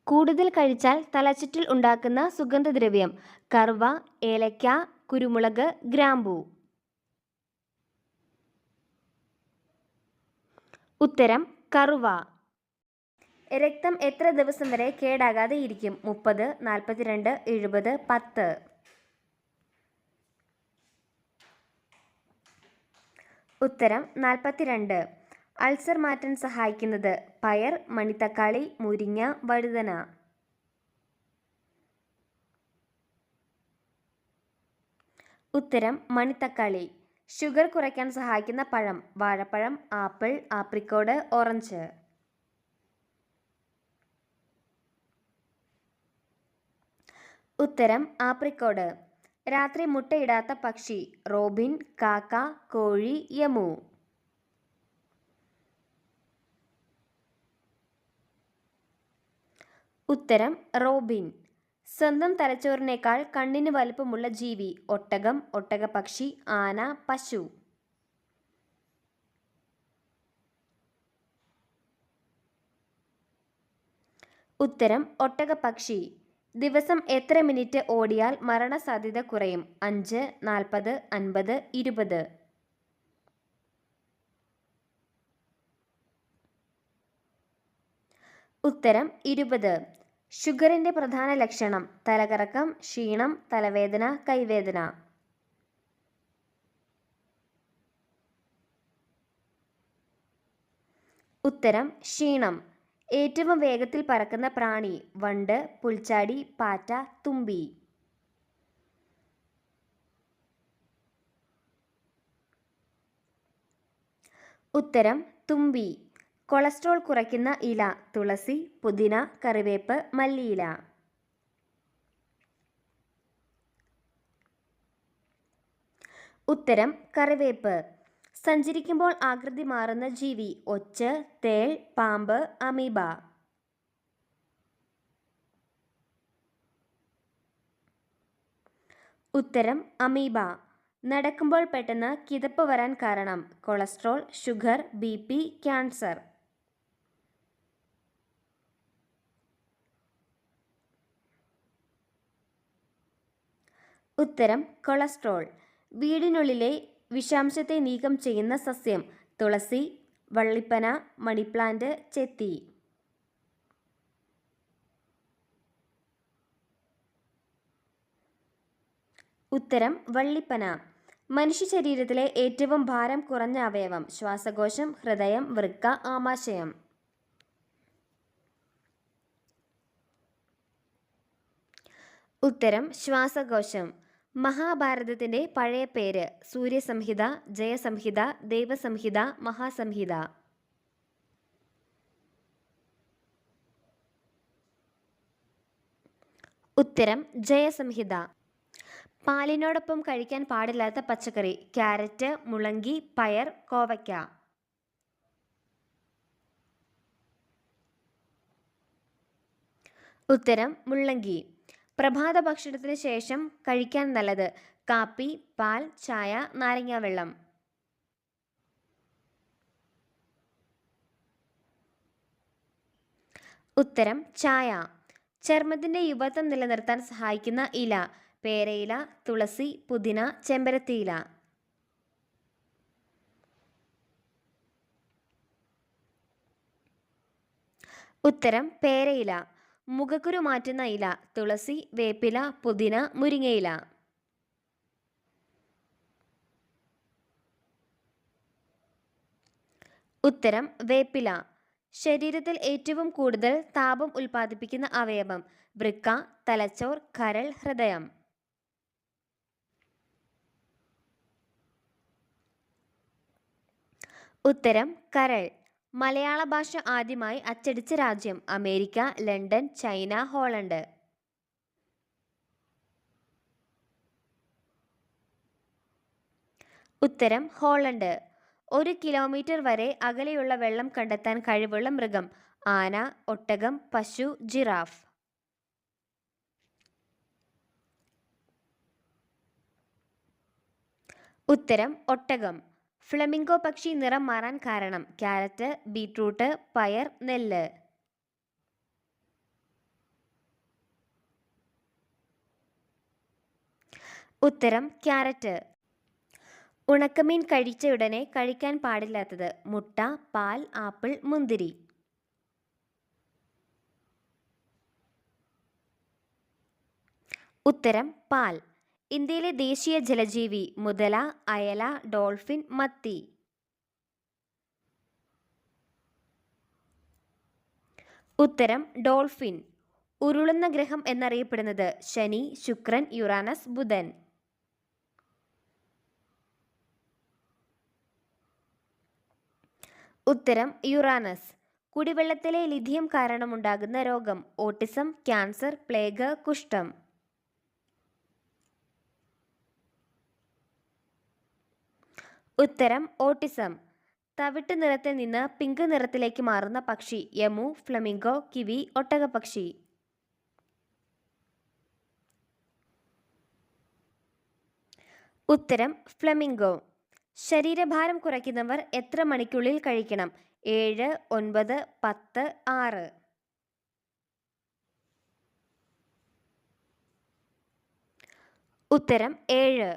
കൂടുതൽ കഴിച്ചാൽ തലചുറ്റൽ ഉണ്ടാക്കുന്ന സുഗന്ധദ്രവ്യം. കറുവ, ഏലയ്ക്ക, കുരുമുളക്, ഗ്രാമ്പൂ. ഉത്തരം കറുവ. രക്തം എത്ര ദിവസം വരെ കേടാകാതെ ഇരിക്കും? 30, 42, 70, 10. ഉത്തരം 42. അൾസർ മാറ്റാൻ സഹായിക്കുന്നത് പയർ, മണിത്തക്കാളി, മുരിങ്ങ, വഴുതന. ഉത്തരം മണിത്തക്കാളി. ഷുഗർ കുറയ്ക്കാൻ സഹായിക്കുന്ന പഴം വാഴപ്പഴം, ആപ്പിൾ, ആപ്രിക്കോട്, ഓറഞ്ച്. ഉത്തരം ആപ്രിക്കോട്. രാത്രി മുട്ടയിടാത്ത പക്ഷി റോബിൻ, കാക്ക, കോഴി, യമു. ഉത്തരം റോബിൻ. സ്വന്തം തലച്ചോറിനേക്കാൾ കണ്ണിന് വലുപ്പമുള്ള ജീവി ഒട്ടകം, ഒട്ടകപ്പക്ഷി, ആന, പശു. ഉത്തരം ഒട്ടകപ്പക്ഷി. ദിവസം എത്ര മിനിറ്റ് ഓടിയാൽ മരണസാധ്യത കുറയും? 5, 40, 50, 20. ഉത്തരം 20. ഷുഗറിന്റെ പ്രധാന ലക്ഷണം തലകറക്കം, ക്ഷീണം, തലവേദന, കൈവേദന. ഉത്തരം ക്ഷീണം. ഏറ്റവും വേഗത്തിൽ പറക്കുന്ന പ്രാണി വണ്ട്, പുൽച്ചാടി, പാറ്റ, തുമ്പി. ഉത്തരം തുമ്പി. കൊളസ്ട്രോൾ കുറയ്ക്കുന്ന ഇല തുളസി, പുതിന, കറിവേപ്പ്, മല്ലിയില. ഉത്തരം കറിവേപ്പ്. സഞ്ചരിക്കുമ്പോൾ ആകൃതി മാറുന്ന ജീവി ഒച്ച്, തേൾ, പാമ്പ്, അമീബ. ഉത്തരം അമീബ. നടക്കുമ്പോൾ പെട്ടെന്ന് കിതപ്പ് വരാൻ കാരണം കൊളസ്ട്രോൾ, ഷുഗർ, BP, ക്യാൻസർ. ഉത്തരം കൊളസ്ട്രോൾ. വീടിനുള്ളിലെ വിഷാംശത്തെ നീക്കം ചെയ്യുന്ന സസ്യം തുളസി, വള്ളിപ്പന, മണിപ്ലാന്റ്, ചെത്തി. ഉത്തരം വള്ളിപ്പന. മനുഷ്യ ശരീരത്തിലെ ഏറ്റവും ഭാരം കുറഞ്ഞ അവയവം ശ്വാസകോശം, ഹൃദയം, വൃക്ക, ആമാശയം. ഉത്തരം ശ്വാസകോശം. മഹാഭാരതത്തിന്റെ പഴയ പേര് സൂര്യസംഹിത, ജയസംഹിത, ദേവസംഹിത, മഹാസംഹിത. ഉത്തരം ജയസംഹിത. പാലിനോടൊപ്പം കഴിക്കാൻ പാടില്ലാത്ത പച്ചക്കറി ക്യാരറ്റ്, മുള്ളങ്കി, പയർ, കോവയ്ക്ക. ഉത്തരം മുള്ളങ്കി. പ്രഭാത ഭക്ഷണത്തിന് ശേഷം കഴിക്കാൻ നല്ലത് കാപ്പി, പാൽ, ചായ, നാരങ്ങാവെള്ളം. ഉത്തരം ചായ. ചർമ്മത്തിന്റെ യുവത്വം നിലനിർത്താൻ സഹായിക്കുന്ന ഇല പേരയില, തുളസി, പുതിന, ചെമ്പരത്തിയില. ഉത്തരം പേരയില. മുഖക്കുരു മാറ്റുന്ന ഇല തുളസി, വേപ്പില, പുതിന, മുരിങ്ങയില. ഉത്തരം വേപ്പില. ശരീരത്തിൽ ഏറ്റവും കൂടുതൽ താപം ഉൽപ്പാദിപ്പിക്കുന്ന അവയവം വൃക്ക, തലച്ചോർ, കരൾ, ഹൃദയം. ഉത്തരം കരൾ. മലയാള ഭാഷ ആദ്യമായി അച്ചടിച്ച രാജ്യം അമേരിക്ക, ലണ്ടൻ, ചൈന, ഹോളണ്ട്. ഉത്തരം ഹോളണ്ട്. 1 കിലോമീറ്റർ വരെ അകലെയുള്ള വെള്ളം കണ്ടെത്താൻ കഴിവുള്ള മൃഗം ആന, ഒട്ടകം, പശു, ജിറാഫ്. ഉത്തരം ഒട്ടകം. ഫ്ലമിംഗോ പക്ഷി നിറം മാറാൻ കാരണം ക്യാരറ്റ്, ബീട്രൂട്ട്, പയർ, നെല്ല്. ഉത്തരം ക്യാരറ്റ്. ഉണക്കമീൻ കഴിച്ചയുടനെ കഴിക്കാൻ പാടില്ലാത്തത്: മുട്ട, പാൽ, ആപ്പിൾ, മുന്തിരി. ഉത്തരം പാൽ. ഇന്ത്യയിലെ ദേശീയ ജലജീവി: മുതല, അയല, ഡോൾഫിൻ, മത്തി. ഉത്തരം ഡോൾഫിൻ. ഉരുളുന്ന ഗ്രഹം എന്നറിയപ്പെടുന്നത്: ശനി, ശുക്രൻ, യുറാനസ്, ബുധൻ. ഉത്തരം യുറാനസ്. കുടിവെള്ളത്തിലെ ലിഥിയം കാരണമുണ്ടാകുന്ന രോഗം: ഓട്ടിസം, ക്യാൻസർ, പ്ലേഗ്, കുഷ്ഠം. ഉത്തരം ഓട്ടിസം. തവിട്ട് നിറത്തിൽ നിന്ന് പിങ്ക് നിറത്തിലേക്ക് മാറുന്ന പക്ഷി: യമു, ഫ്ലമിംഗോ, കിവി, ഒട്ടകപ്പക്ഷി. ഉത്തരം ഫ്ലമിംഗോ. ശരീരഭാരം കുറയ്ക്കുന്നവർ എത്ര മണിക്കുള്ളിൽ കഴിക്കണം? 7, 9, 10, 6. ഉത്തരം 7.